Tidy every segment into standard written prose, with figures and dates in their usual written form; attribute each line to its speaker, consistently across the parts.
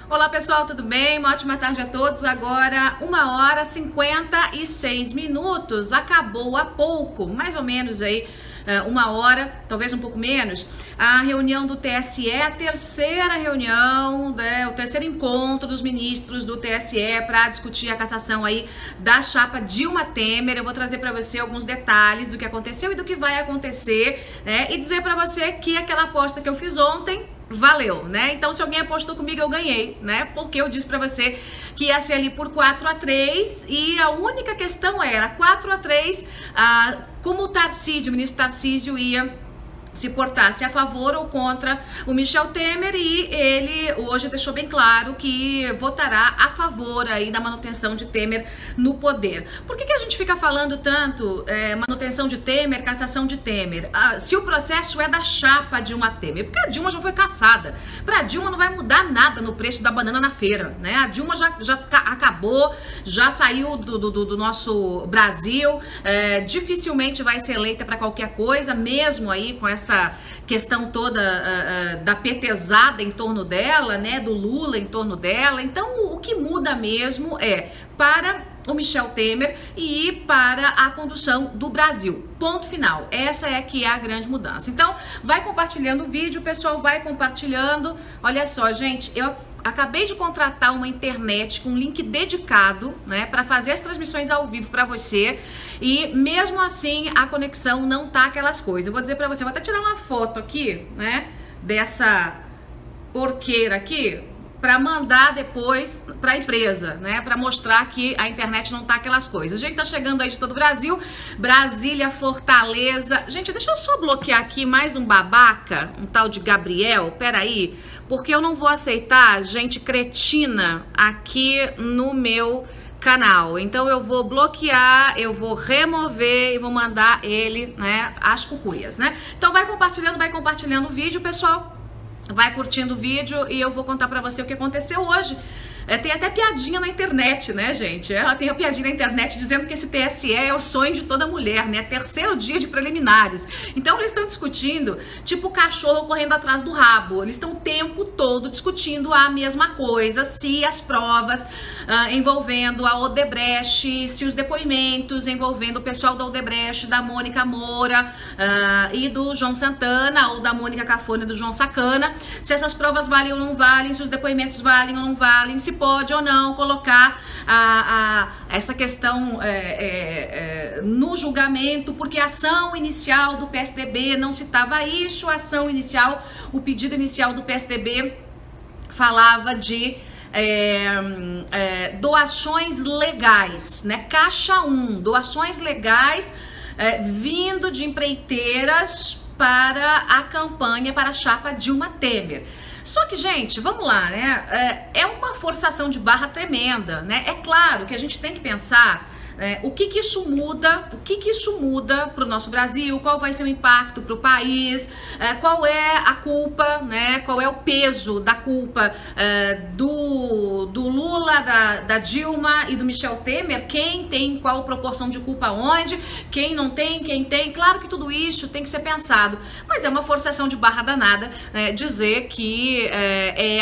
Speaker 1: Olá pessoal, tudo bem? Uma ótima tarde a todos. Agora 1h56. Acabou há pouco, mais ou menos aí 1 hora, talvez um pouco menos, a reunião do TSE, a terceira reunião, o terceiro encontro dos ministros do TSE para discutir a cassação aí da chapa Dilma Temer. Eu vou trazer para você alguns detalhes do que aconteceu e do que vai acontecer, né? E dizer para você que aquela aposta que eu fiz ontem valeu, né? Então, se alguém apostou comigo, eu ganhei, né? Porque eu disse pra você que ia ser ali por 4-3 e a única questão era 4-3, como o Tarcísio, o ministro Tarcísio ia se portasse a favor ou contra o Michel Temer, e ele hoje deixou bem claro que votará a favor aí da manutenção de Temer no poder. Por que a gente fica falando tanto manutenção de Temer, cassação de Temer? Se o processo é da chapa Dilma Temer, porque a Dilma já foi cassada. Para a Dilma não vai mudar nada no preço da banana na feira, né? A Dilma já acabou, já saiu do nosso Brasil, dificilmente vai ser eleita para qualquer coisa, mesmo aí com essa questão toda da petezada em torno dela, né, do Lula em torno dela. Então, o que muda mesmo é para o Michel Temer e para a condução do Brasil. Ponto final. Essa é que é a grande mudança. Então, vai compartilhando o vídeo, pessoal, vai compartilhando. Olha só, gente, eu acabei de contratar uma internet com link dedicado, né, para fazer as transmissões ao vivo para você, e mesmo assim a conexão não tá aquelas coisas. Eu vou dizer para você, vou até tirar uma foto aqui, né, dessa porqueira aqui, para mandar depois para a empresa, né, para mostrar que a internet não tá aquelas coisas. A gente tá chegando aí de todo o Brasil, Brasília, Fortaleza. Gente, deixa eu só bloquear aqui mais um babaca, um tal de Gabriel, peraí, porque eu não vou aceitar gente cretina aqui no meu canal. Então eu vou bloquear, eu vou remover e vou mandar ele, né, às cucuias, né? Então vai compartilhando o vídeo, pessoal. Vai curtindo o vídeo e eu vou contar pra você o que aconteceu hoje. Tem até piadinha na internet, né, gente? Tem a piadinha na internet dizendo que esse TSE é o sonho de toda mulher, né? Terceiro dia de preliminares. Então eles estão discutindo, tipo o cachorro correndo atrás do rabo. Eles estão o tempo todo discutindo a mesma coisa, se as provas envolvendo a Odebrecht, se os depoimentos envolvendo o pessoal da Odebrecht, da Mônica Moura e do João Santana, ou da Mônica Cafone e do João Sacana, se essas provas valem ou não valem, se os depoimentos valem ou não valem, se pode ou não colocar essa questão no julgamento, porque a ação inicial do PSDB não citava isso. A ação inicial, o pedido inicial do PSDB falava de doações legais, né? Caixa 1, doações legais vindo de empreiteiras para a campanha, para a chapa Dilma Temer. Só que, gente, vamos lá, né? É uma forçação de barra tremenda, né? É claro que a gente tem que pensar o que isso muda para o nosso Brasil, qual vai ser o impacto para o país, qual é a culpa, né? Qual é o peso da culpa do Lula, da Dilma e do Michel Temer, quem tem qual proporção de culpa onde, quem não tem, quem tem. Claro que tudo isso tem que ser pensado, mas é uma forçação de barra danada, né, dizer que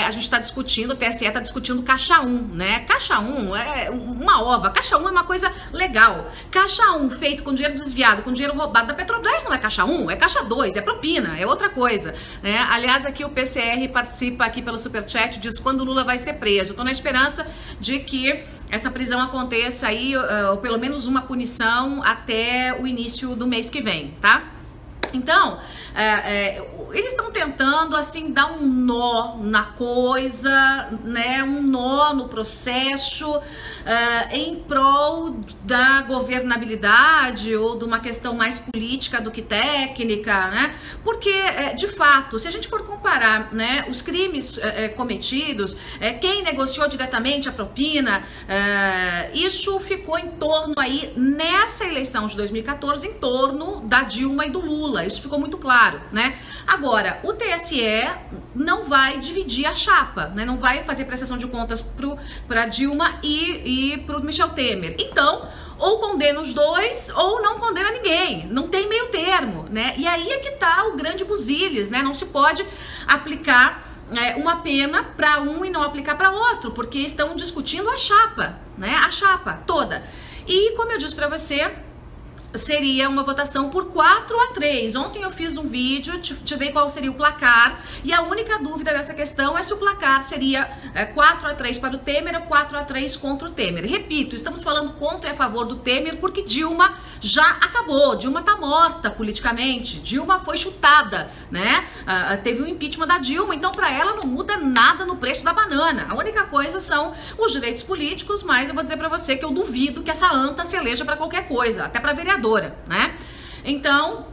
Speaker 1: a gente está discutindo, o TSE está discutindo Caixa 1, né? Caixa 1 é uma ova, Caixa 1 é uma coisa legal. Caixa 1 feito com dinheiro desviado, com dinheiro roubado da Petrobras, não é Caixa 1, é Caixa 2, é propina, é outra coisa, né? Aliás, aqui o PCR participa aqui pelo Superchat, diz quando o Lula vai ser preso. Eu tô na esperança de que essa prisão aconteça aí, ou pelo menos uma punição até o início do mês que vem, tá? Então, eles estão tentando, assim, dar um nó na coisa, né, um nó no processo, em prol da governabilidade ou de uma questão mais política do que técnica, né? Porque, de fato, se a gente for comparar, né, os crimes cometidos, quem negociou diretamente a propina, isso ficou em torno aí, nessa eleição de 2014, em torno da Dilma e do Lula. Isso ficou muito claro, né? Agora, o TSE não vai dividir a chapa, né? Não vai fazer prestação de contas para Dilma e para o Michel Temer. Então, ou condena os dois ou não condena ninguém. Não tem meio termo, né? E aí é que tá o grande buziles, né? Não se pode aplicar uma pena para um e não aplicar para outro, porque estão discutindo a chapa, né? A chapa toda. E como eu disse para você, seria uma votação por 4-3. Ontem eu fiz um vídeo, te dei qual seria o placar, e a única dúvida dessa questão é se o placar seria 4-3 para o Temer ou 4-3 contra o Temer. Repito, estamos falando contra e a favor do Temer porque Dilma já acabou, Dilma tá morta politicamente, Dilma foi chutada, né? Teve um impeachment da Dilma, então para ela não muda nada no preço da banana. A única coisa são os direitos políticos, mas eu vou dizer para você que eu duvido que essa anta se eleja para qualquer coisa, até para vereador, né? Então,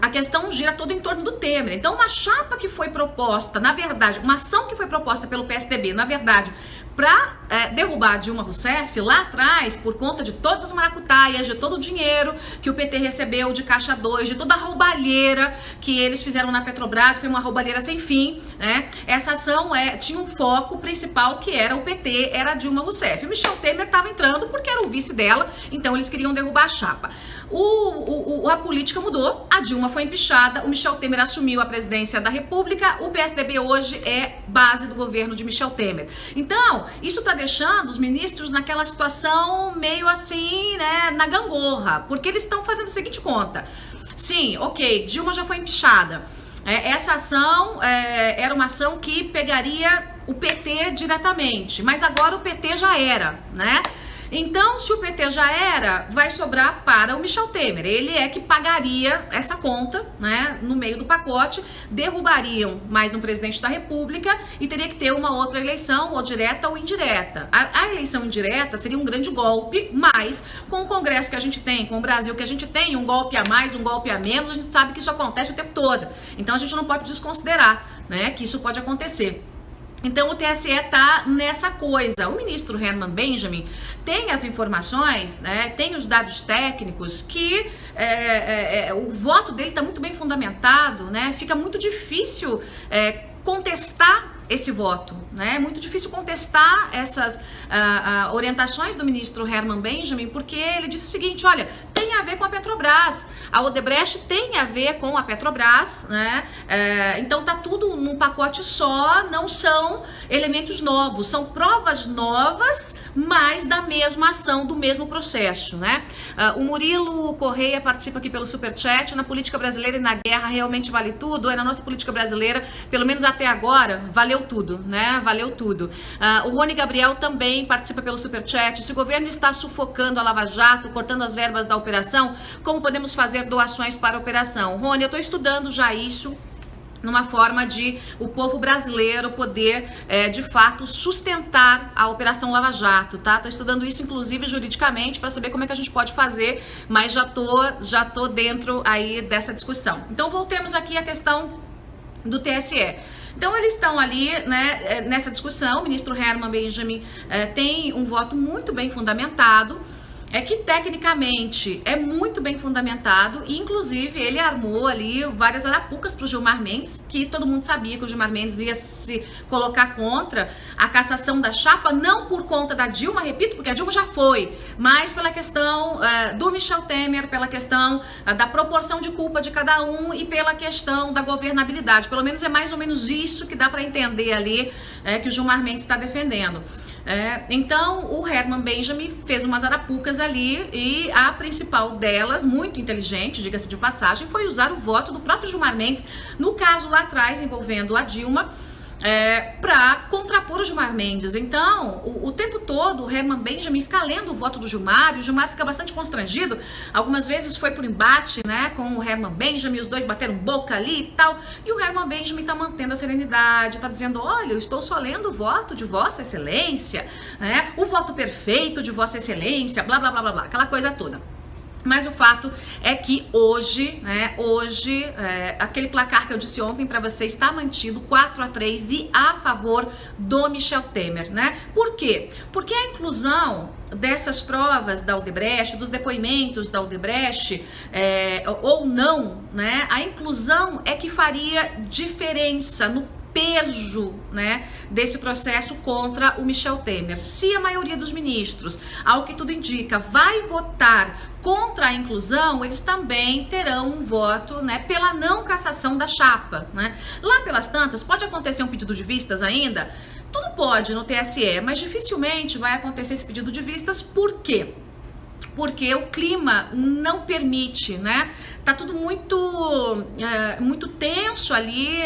Speaker 1: a questão gira toda em torno do Temer. Então, uma chapa que foi proposta, na verdade, uma ação que foi proposta pelo PSDB, na verdade, para derrubar Dilma Rousseff lá atrás, por conta de todas as maracutaias, de todo o dinheiro que o PT recebeu de Caixa 2, de toda a roubalheira que eles fizeram na Petrobras, foi uma roubalheira sem fim, né? Essa ação tinha um foco principal que era o PT, era a Dilma Rousseff. O Michel Temer estava entrando porque era o vice dela, então eles queriam derrubar a chapa. A política mudou, a Dilma foi empichada, o Michel Temer assumiu a presidência da República, o PSDB hoje é base do governo de Michel Temer. Então, isso está deixando os ministros naquela situação meio assim, né, na gangorra, porque eles estão fazendo a seguinte conta. Sim, ok, Dilma já foi empichada. Essa ação era uma ação que pegaria o PT diretamente, mas agora o PT já era, né? Então, se o PT já era, vai sobrar para o Michel Temer. Ele é que pagaria essa conta, né, no meio do pacote, derrubariam mais um presidente da República e teria que ter uma outra eleição, ou direta ou indireta. A eleição indireta seria um grande golpe, mas com o Congresso que a gente tem, com o Brasil que a gente tem, um golpe a mais, um golpe a menos, a gente sabe que isso acontece o tempo todo. Então, a gente não pode desconsiderar, né, que isso pode acontecer. Então o TSE está nessa coisa. O ministro Herman Benjamin tem as informações, né, tem os dados técnicos que o voto dele está muito bem fundamentado, né, fica muito difícil contestar esse voto, né? É muito difícil contestar essas orientações do ministro Herman Benjamin, porque ele disse o seguinte: olha, tem a ver com a Petrobras, a Odebrecht tem a ver com a Petrobras, né? Então tá tudo num pacote só, não são elementos novos, são provas novas, mas da mesma ação, do mesmo processo, né? O Murilo Correia participa aqui pelo Superchat. Na política brasileira e na guerra realmente vale tudo? Na nossa política brasileira, pelo menos até agora, valeu tudo, né? Valeu tudo. O Rony Gabriel também participa pelo Superchat. Se o governo está sufocando a Lava Jato, cortando as verbas da operação, como podemos fazer doações para a operação? Rony, eu estou estudando já isso, numa forma de o povo brasileiro poder, de fato, sustentar a Operação Lava Jato, tá? Tô estudando isso, inclusive, juridicamente, para saber como é que a gente pode fazer, mas já tô dentro aí dessa discussão. Então, voltemos aqui à questão do TSE. Então, eles estão ali, né, nessa discussão. O ministro Herman Benjamin tem um voto muito bem fundamentado, que tecnicamente é muito bem fundamentado, e inclusive ele armou ali várias arapucas para o Gilmar Mendes, que todo mundo sabia que o Gilmar Mendes ia se colocar contra a cassação da chapa, não por conta da Dilma, repito, porque a Dilma já foi, mas pela questão do Michel Temer, pela questão da proporção de culpa de cada um e pela questão da governabilidade. Pelo menos é mais ou menos isso que dá para entender ali, que o Gilmar Mendes está defendendo. Então o Herman Benjamin fez umas arapucas ali, e a principal delas, muito inteligente, diga-se de passagem, foi usar o voto do próprio Gilmar Mendes, no caso lá atrás envolvendo a Dilma, para contrapor o Gilmar Mendes. Então, o tempo todo o Herman Benjamin fica lendo o voto do Gilmar, e o Gilmar fica bastante constrangido. Algumas vezes foi por embate, né, com o Herman Benjamin, os dois bateram boca ali e tal, e o Herman Benjamin tá mantendo a serenidade, tá dizendo: olha, eu estou só lendo o voto de Vossa Excelência, né, o voto perfeito de Vossa Excelência, blá, blá, blá, blá, blá, aquela coisa toda. Mas o fato é que hoje, aquele placar que eu disse ontem para você está mantido 4-3 e a favor do Michel Temer, né? Por quê? Porque a inclusão dessas provas da Odebrecht, dos depoimentos da Odebrecht, ou não, né? A inclusão é que faria diferença no peso, né, desse processo contra o Michel Temer. Se a maioria dos ministros, ao que tudo indica, vai votar contra a inclusão, eles também terão um voto, né, pela não cassação da chapa, né? Lá pelas tantas, pode acontecer um pedido de vistas ainda? Tudo pode no TSE, mas dificilmente vai acontecer esse pedido de vistas. Por quê? Porque o clima não permite, né? Tá tudo muito tenso ali,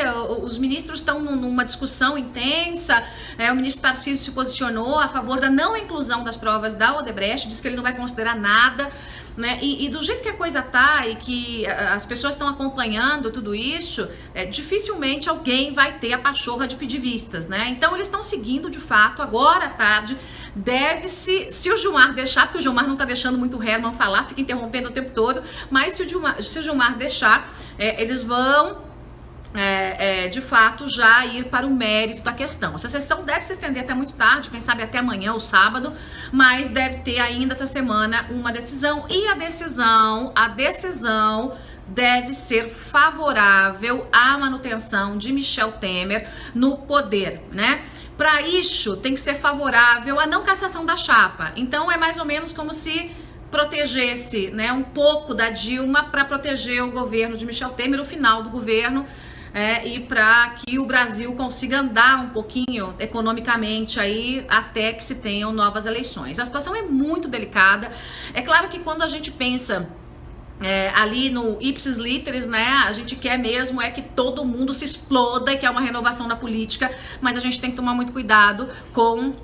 Speaker 1: os ministros estão numa discussão intensa, o ministro Tarcísio se posicionou a favor da não inclusão das provas da Odebrecht, diz que ele não vai considerar nada, né? E do jeito que a coisa tá e que as pessoas estão acompanhando tudo isso, dificilmente alguém vai ter a pachorra de pedir vistas, né? Então eles estão seguindo de fato, agora à tarde, se o Gilmar deixar, porque o Gilmar não tá deixando muito o Herman falar, fica interrompendo o tempo todo, mas se o Gilmar deixar, eles vão de fato já ir para o mérito da questão. Essa sessão deve se estender até muito tarde, quem sabe até amanhã ou sábado, mas deve ter ainda essa semana uma decisão, e a decisão deve ser favorável à manutenção de Michel Temer no poder, né? Para isso, tem que ser favorável à não cassação da chapa. Então, é mais ou menos como se protegesse, né, um pouco da Dilma para proteger o governo de Michel Temer, o final do governo, e para que o Brasil consiga andar um pouquinho economicamente aí até que se tenham novas eleições. A situação é muito delicada. É claro que quando a gente pensa ali no ipsis literis, né, a gente quer mesmo que todo mundo se exploda e que é uma renovação da política, mas a gente tem que tomar muito cuidado com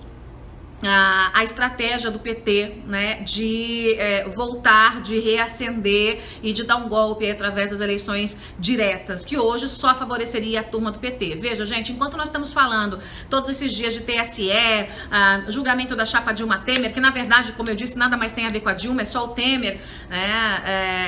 Speaker 1: a estratégia do PT, né, de voltar, de reacender e de dar um golpe através das eleições diretas, que hoje só favoreceria a turma do PT. Veja, gente, enquanto nós estamos falando todos esses dias de TSE, julgamento da chapa Dilma Temer, que na verdade, como eu disse, nada mais tem a ver com a Dilma, é só o Temer,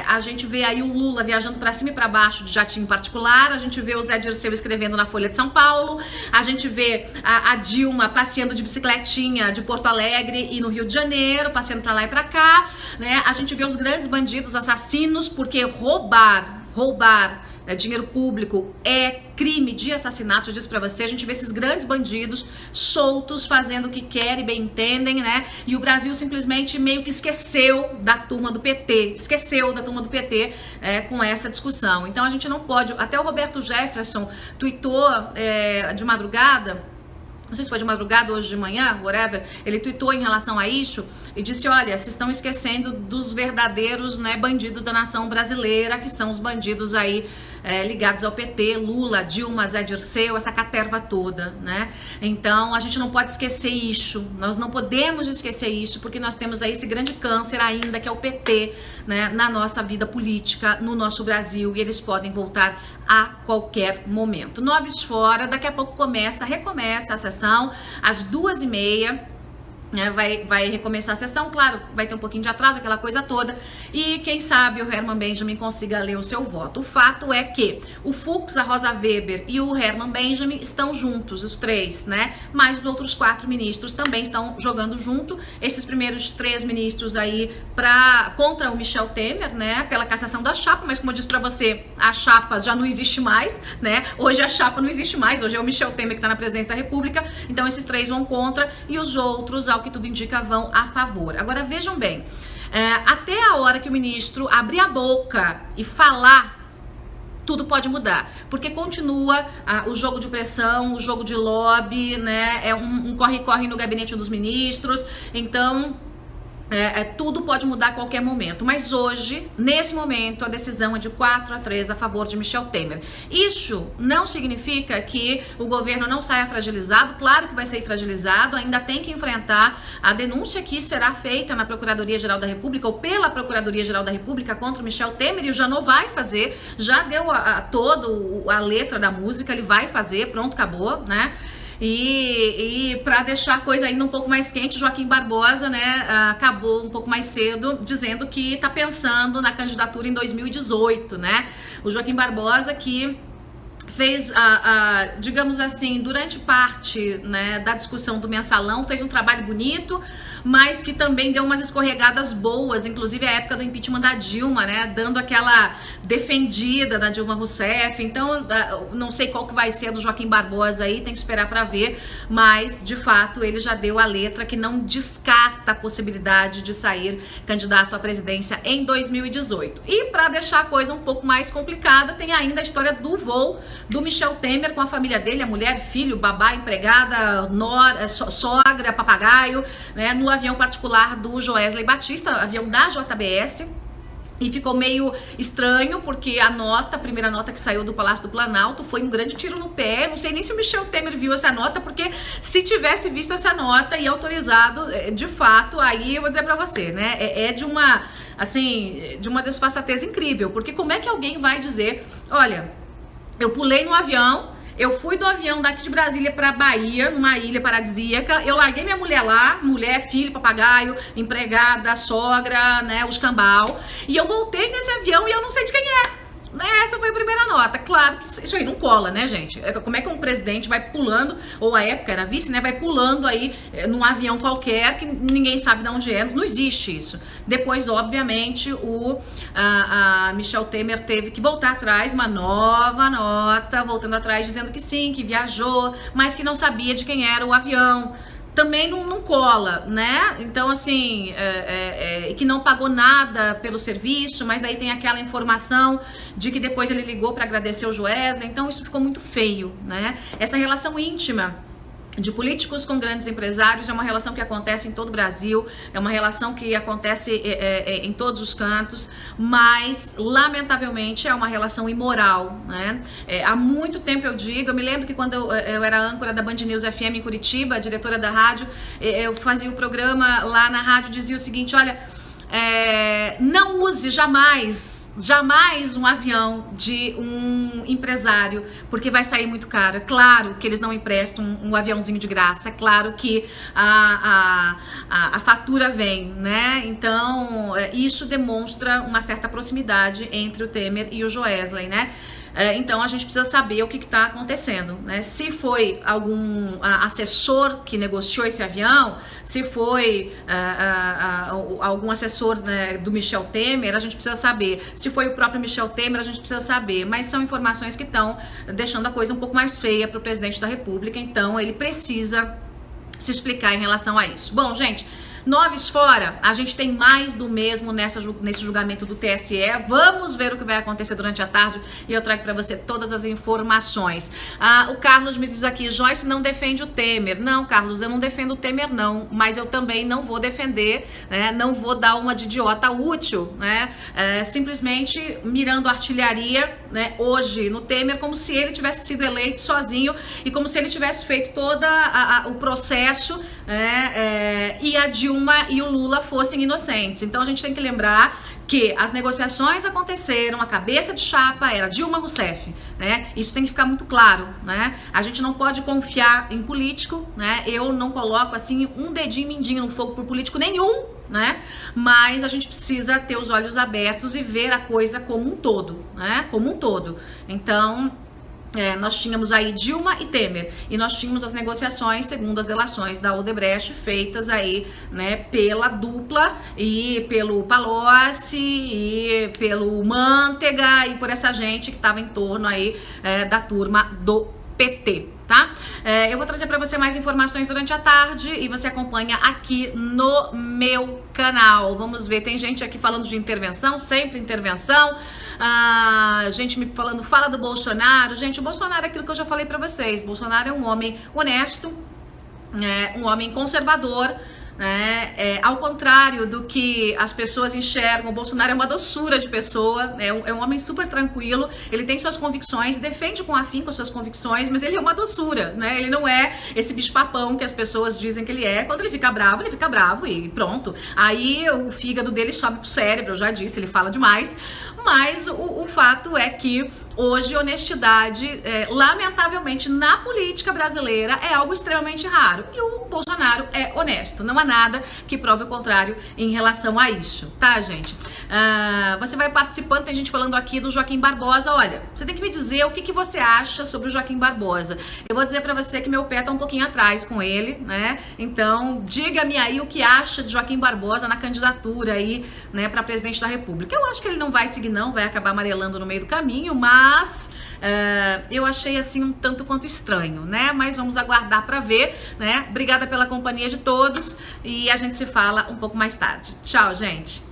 Speaker 1: a gente vê aí o Lula viajando para cima e para baixo de jatinho particular, a gente vê o Zé Dirceu escrevendo na Folha de São Paulo, a gente vê a Dilma passeando de bicicletinha de Porto Alegre e no Rio de Janeiro, passeando pra lá e pra cá, né? A gente vê os grandes bandidos, assassinos, porque roubar dinheiro público é crime de assassinato, eu disse pra você. A gente vê esses grandes bandidos soltos, fazendo o que querem, bem entendem, né? E o Brasil simplesmente meio que esqueceu da turma do PT, com essa discussão. Então a gente não pode, até o Roberto Jefferson tweetou de madrugada, não sei se foi de madrugada, hoje de manhã, whatever, ele tuitou em relação a isso e disse, olha, vocês estão esquecendo dos verdadeiros, né, bandidos da nação brasileira, que são os bandidos aí ligados ao PT, Lula, Dilma, Zé Dirceu, essa caterva toda, né? Então, a gente não pode esquecer isso, nós não podemos esquecer isso, porque nós temos aí esse grande câncer ainda, que é o PT, né, na nossa vida política, no nosso Brasil, e eles podem voltar a qualquer momento. 9 fora, daqui a pouco recomeça a sessão, às 2h30, vai recomeçar a sessão, claro, vai ter um pouquinho de atraso, aquela coisa toda, e quem sabe o Herman Benjamin consiga ler o seu voto. O fato é que o Fux, a Rosa Weber e o Herman Benjamin estão juntos, os três, né? Mas os outros 4 ministros também estão jogando junto. Esses primeiros 3 ministros aí contra o Michel Temer, né? Pela cassação da chapa, mas como eu disse pra você, a chapa já não existe mais, né? Hoje a chapa não existe mais, hoje é o Michel Temer que tá na presidência da República, então esses 3 vão contra e os outros, ao que tudo indica, vão a favor. Agora vejam bem, até a hora que o ministro abrir a boca e falar, tudo pode mudar, porque continua o jogo de pressão, o jogo de lobby, né? É um corre-corre no gabinete dos ministros, então tudo pode mudar a qualquer momento, mas hoje, nesse momento, a decisão é de 4-3 a favor de Michel Temer. Isso não significa que o governo não saia fragilizado, claro que vai sair fragilizado, ainda tem que enfrentar a denúncia que será feita na Procuradoria-Geral da República, ou pela Procuradoria-Geral da República contra o Michel Temer, e o Janot vai fazer, já deu a letra da música, ele vai fazer, pronto, acabou, né? E para deixar a coisa ainda um pouco mais quente, Joaquim Barbosa, né, acabou um pouco mais cedo dizendo que está pensando na candidatura em 2018, né? O Joaquim Barbosa, que fez, digamos assim, durante parte, né, da discussão do mensalão, fez um trabalho bonito, mas que também deu umas escorregadas boas, inclusive a época do impeachment da Dilma, né, dando aquela defendida da Dilma Rousseff. Então, não sei qual que vai ser do Joaquim Barbosa aí, tem que esperar para ver, mas, de fato, ele já deu a letra que não descarta a possibilidade de sair candidato à presidência em 2018. E para deixar a coisa um pouco mais complicada, tem ainda a história do voo do Michel Temer com a família dele, a mulher, filho, babá, empregada, nora, sogra, papagaio, né, no avião particular do Joesley Batista, avião da JBS. E ficou meio estranho, porque a primeira nota que saiu do Palácio do Planalto foi um grande tiro no pé. Não sei nem se o Michel Temer viu essa nota, porque se tivesse visto essa nota e autorizado, de fato, aí eu vou dizer pra você, né, de uma, assim, de uma desfaçatez incrível. Porque como é que alguém vai dizer, olha, eu pulei no avião, eu fui do avião daqui de Brasília para Bahia, numa ilha paradisíaca, eu larguei minha mulher lá, mulher, filho, papagaio, empregada, sogra, né, o escambau, e eu voltei nesse avião e eu não sei de quem é. Essa foi a primeira nota. Claro que isso aí não cola, né, gente? Como é que um presidente vai pulando, ou a época era vice, né, vai pulando aí num avião qualquer que ninguém sabe de onde é. Não existe isso. Depois, obviamente, a Michel Temer teve que voltar atrás, uma nova nota, voltando atrás, dizendo que sim, que viajou, mas que não sabia de quem era o avião. Também não cola, né? Então, assim, que não pagou nada pelo serviço, mas daí tem aquela informação de que depois ele ligou para agradecer o Joesley. Então, isso ficou muito feio, né? Essa relação íntima de políticos com grandes empresários é uma relação que acontece em todo o Brasil, é uma relação que acontece em todos os cantos, mas lamentavelmente é uma relação imoral, né? Há muito tempo eu me lembro que quando eu era âncora da Band News FM em Curitiba, a diretora da rádio, eu fazia o programa lá na rádio, dizia o seguinte, olha, não use jamais um avião de um empresário, porque vai sair muito caro. É claro que eles não emprestam um aviãozinho de graça, é claro que a fatura vem, né? Então, isso demonstra uma certa proximidade entre o Temer e o Joesley, né? Então a gente precisa saber o que está acontecendo, né? Se foi algum assessor que negociou esse avião, se foi algum assessor, né, do Michel Temer, a gente precisa saber. Se foi o próprio Michel Temer, a gente precisa saber. Mas são informações que estão deixando a coisa um pouco mais feia para o presidente da República, então ele precisa se explicar em relação a isso. Bom, gente, noves fora, a gente tem mais do mesmo nesse julgamento do TSE. Vamos ver o que vai acontecer durante a tarde e eu trago para você todas as informações. O Carlos me diz aqui, Joyce não defende o Temer. Não, Carlos, eu não defendo o Temer não, mas eu também não vou defender, né, não vou dar uma de idiota útil, né, simplesmente mirando artilharia, né, hoje no Temer, como se ele tivesse sido eleito sozinho e como se ele tivesse feito todo o processo, né, e a Dilma e o Lula fossem inocentes. Então a gente tem que lembrar que as negociações aconteceram, a cabeça de chapa era Dilma Rousseff, né? Isso tem que ficar muito claro, né? A gente não pode confiar em político, né? Eu não coloco assim um dedinho mindinho no fogo por político nenhum, né? Mas a gente precisa ter os olhos abertos e ver a coisa como um todo, né? Como um todo. Então, nós tínhamos aí Dilma e Temer, e nós tínhamos as negociações, segundo as delações da Odebrecht, feitas aí, né, pela dupla e pelo Palocci e pelo Mantega e por essa gente que estava em torno aí da turma do PT. Tá? Eu vou trazer para você mais informações durante a tarde e você acompanha aqui no meu canal. Vamos ver, tem gente aqui falando de intervenção, sempre intervenção. Gente me falando, fala do Bolsonaro. Gente, o Bolsonaro é aquilo que eu já falei para vocês. Bolsonaro é um homem honesto, um homem conservador, né? Ao contrário do que as pessoas enxergam, o Bolsonaro é uma doçura de pessoa, é um homem super tranquilo, ele tem suas convicções, defende com afinco as suas convicções, mas ele é uma doçura, né? Ele não é esse bicho-papão que as pessoas dizem que ele é. Quando ele fica bravo e pronto. Aí o fígado dele sobe pro cérebro, eu já disse, ele fala demais. Mas o fato é que Hoje, honestidade, lamentavelmente, na política brasileira é algo extremamente raro. E o Bolsonaro é honesto. Não há nada que prove o contrário em relação a isso, tá, gente? Você vai participando, tem gente falando aqui do Joaquim Barbosa. Olha, você tem que me dizer o que você acha sobre o Joaquim Barbosa. Eu vou dizer pra você que meu pé tá um pouquinho atrás com ele, né? Então, diga-me aí o que acha de Joaquim Barbosa na candidatura aí, né, pra presidente da República. Eu acho que ele não vai seguir, não, vai acabar amarelando no meio do caminho, mas eu achei assim um tanto quanto estranho, né? Mas vamos aguardar para ver, né? Obrigada pela companhia de todos e a gente se fala um pouco mais tarde. Tchau, gente!